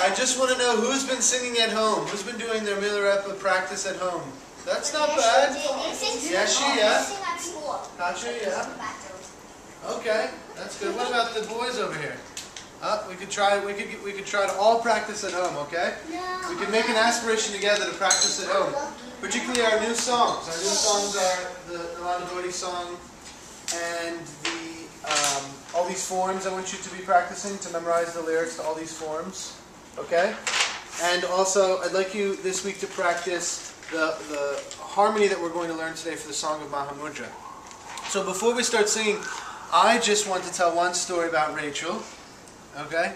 I just want to know who's been singing at home. Who's been doing their Milrepa practice at home? That's not bad. Yes, yeah. Katya, yeah. Okay, that's good. What about the boys over here? We could try to all practice at home, okay? We could make an aspiration together to practice at home. Particularly our new songs. Our new songs are the Nalandabodhi song and all these forms. I want you to be practicing to memorize the lyrics to all these forms, okay? And also, I'd like you this week to practice the harmony that we're going to learn today for the song of Mahamudra. So before we start singing, I just want to tell one story about Rachel. Okay?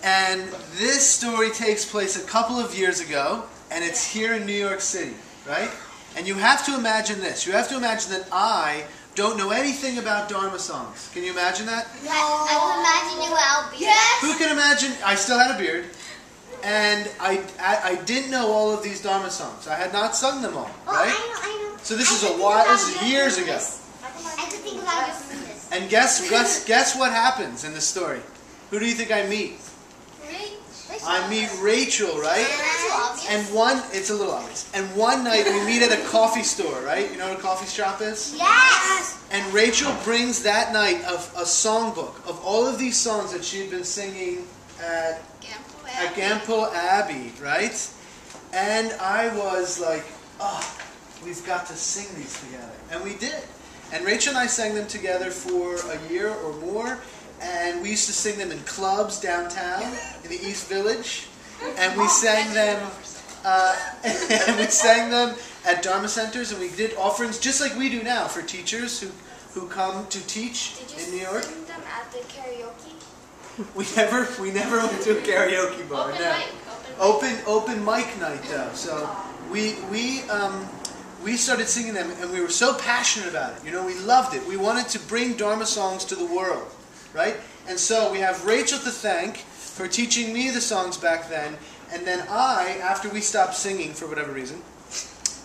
And this story takes place a couple of years ago, and it's here in New York City, right? And you have to imagine this. You have to imagine that I don't know anything about Dharma songs. Can you imagine that? No. I can imagine you without beard. Yes. Who can imagine? I still had a beard, and I didn't know all of these Dharma songs. I had not sung them all, right? Oh, I know. So this is a while. This is years ago. I could think about this. And guess what happens in the story? Who do you think I meet? Rachel. I meet Rachel, right? And it's a little obvious. And one night we meet at a coffee store, right? You know what a coffee shop is? Yes. And Rachel brings that night a songbook of all of these songs that she had been singing at Gampo Abbey, right? And I was like, oh, we've got to sing these together. And we did. And Rachel and I sang them together for a year or more. And we used to sing them in clubs downtown in the East Village, and we sang them. At Dharma centers, and we did offerings just like we do now for teachers who come to teach in New York. Did you sing them at the karaoke? We never went to a karaoke bar. Open mic night though. So we started singing them, and we were so passionate about it. You know, we loved it. We wanted to bring Dharma songs to the world. Right? And so we have Rachel to thank for teaching me the songs back then. And then after we stopped singing for whatever reason,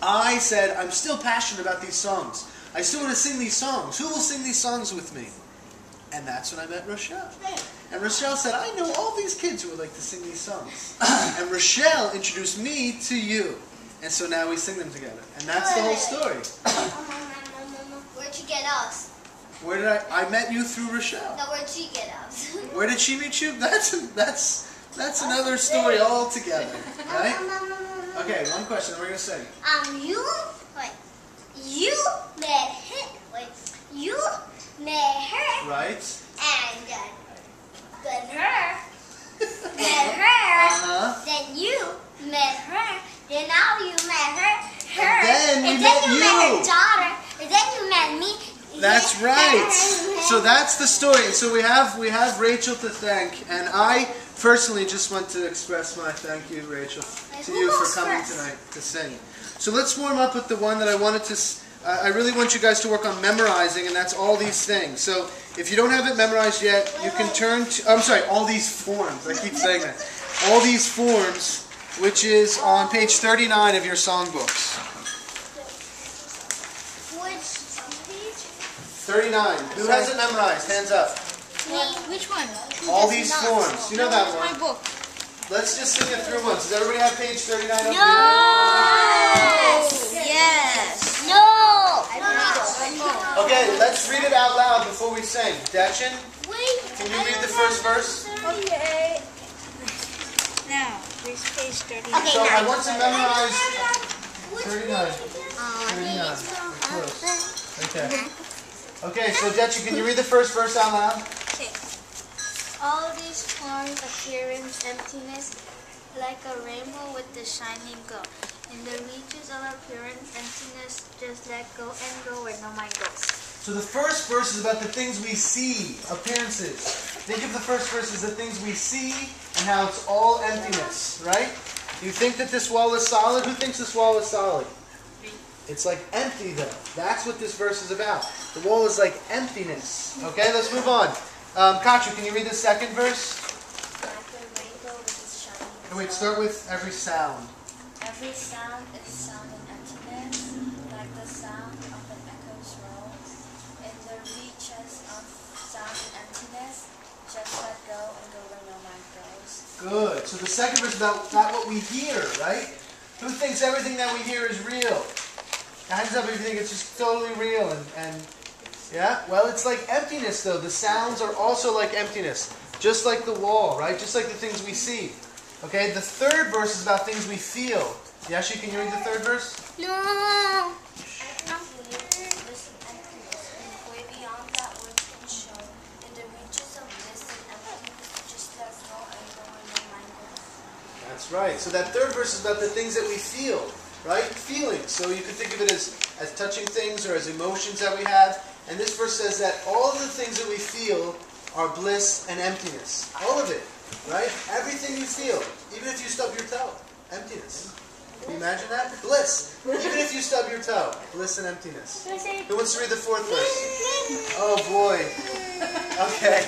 I said, I'm still passionate about these songs. I still want to sing these songs. Who will sing these songs with me? And that's when I met Rochelle. And Rochelle said, I know all these kids who would like to sing these songs. And Rochelle introduced me to you. And so now we sing them together. And that's the whole story. Where'd you get us? Where did I met you through Rochelle. No, where'd she get us? Where did she meet you? That's another story altogether, right? Okay, one question. We're gonna sing. You met her. Right. And then her. Then you met her. Then now you met her. And then you met her daughter. And then you met me. That's right. So that's the story. So we have Rachel to thank, and I personally just want to express my thank you, Rachel, to you for coming tonight to sing. So let's warm up with the one that I wanted to. I really want you guys to work on memorizing, and that's all these things. So if you don't have it memorized yet, you can turn to. I'm sorry, all these forms. I keep saying that. All these forms, which is on page 39 of your songbooks. 39. Who has it memorized? Hands up. Which one? All these forms. You know that one. My book. Let's just sing it through once. Does everybody have page 39 up No. Yes. No. Okay, let's read it out loud before we sing. Dachen, can you read the first verse? Okay. Now, this page 39. So I want to memorize 39. 39. We're close. Okay. Okay, so Dachen, can you read the first verse out loud? Okay. All these forms appearance emptiness, like a rainbow with the shining glow. In the reaches of appearance emptiness, just let go and go where no mind goes. So the first verse is about the things we see, appearances. Think of the first verse as the things we see and how it's all emptiness, right? You think that this wall is solid? Who thinks this wall is solid? It's like empty though. That's what this verse is about. The wall is like emptiness. Okay, let's move on. Katya, can you read the second verse? Oh, wait, start with every sound. Every sound is sound in emptiness, like the sound of an echo's roll. In the reaches of sound and emptiness, just let go and go where no mind goes. Good. So the second verse is about not what we hear, right? Who thinks everything that we hear is real? Hands up if you think it's just totally real and yeah? Well, it's like emptiness though. The sounds are also like emptiness. Just like the wall, right? Just like the things we see. Okay, the third verse is about things we feel. Yashi, can you read the third verse? No. That's right. So that third verse is about the things that we feel, right? Feelings. So you could think of it as touching things or as emotions that we have. And this verse says that all of the things that we feel are bliss and emptiness. All of it, right? Everything you feel, even if you stub your toe, emptiness. Can you imagine that? Bliss. Even if you stub your toe, bliss and emptiness. Who wants to read the fourth verse? Oh boy. Okay.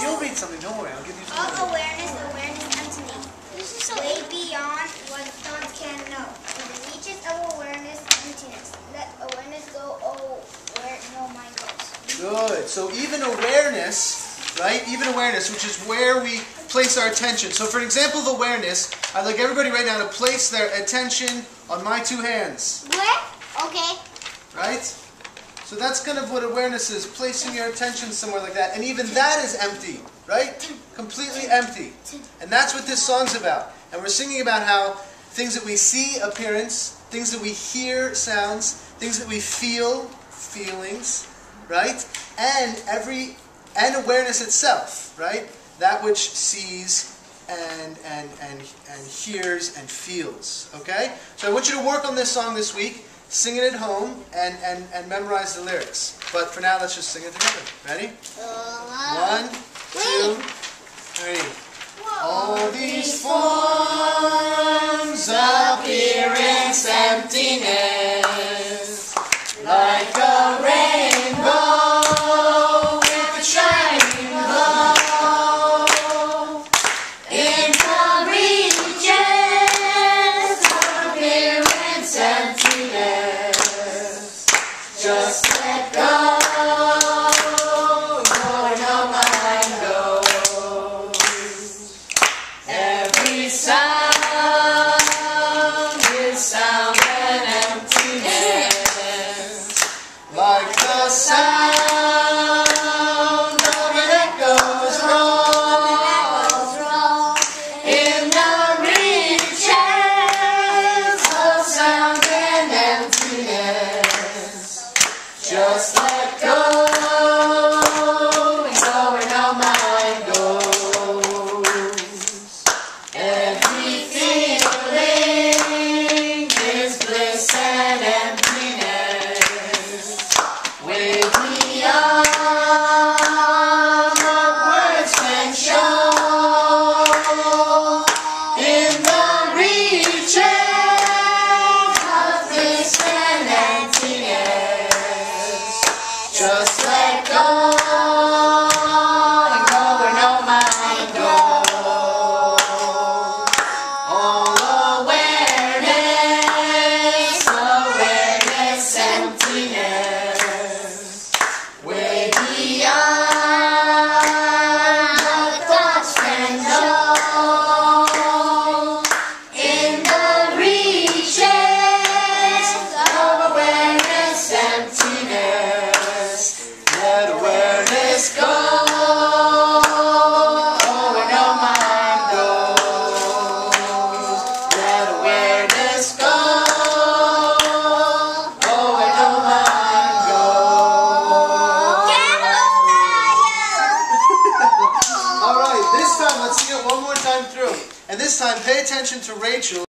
You'll read something. Don't worry. I'll give you something. All awareness, emptiness. This is way beyond what thoughts can know. In the reaches of awareness, emptiness. Let awareness go. Oh, where no mind goes. Good. So even awareness, right? Even awareness, which is where we place our attention. So for an example of awareness, I'd like everybody right now to place their attention on my two hands. Where? Okay. Right? So that's kind of what awareness is, placing your attention somewhere like that. And even that is empty, right? Completely empty. And that's what this song's about. And we're singing about how things that we see, appearance, things that we hear, sounds, things that we feel, feelings, right? And awareness itself, right? That which sees and hears and feels. Okay? So I want you to work on this song this week. Sing it at home and memorize the lyrics. But for now, let's just sing it together. Ready? 1, 2, 3. All these forms, appearance, emptiness, like a rainbow with a shining glow. In the reaches, appearance, emptiness, just let go, where no mind goes. Every sound is sound and emptiness, like the sound of an echo's roll. In the reaches of sound and emptiness, just let go and go where no mind goes. Every feeling is bliss and emptiness, way beyond what words can show. In the reaches of bliss and emptiness, just let go and go where no mind goes. All awareness, emptiness, way beyond what thoughts can know. In the reaches of awareness, emptiness, let awareness go, where no mind goes. Let awareness go, where no mind goes. All right, this time let's sing it one more time through. And this time pay attention to Rachel.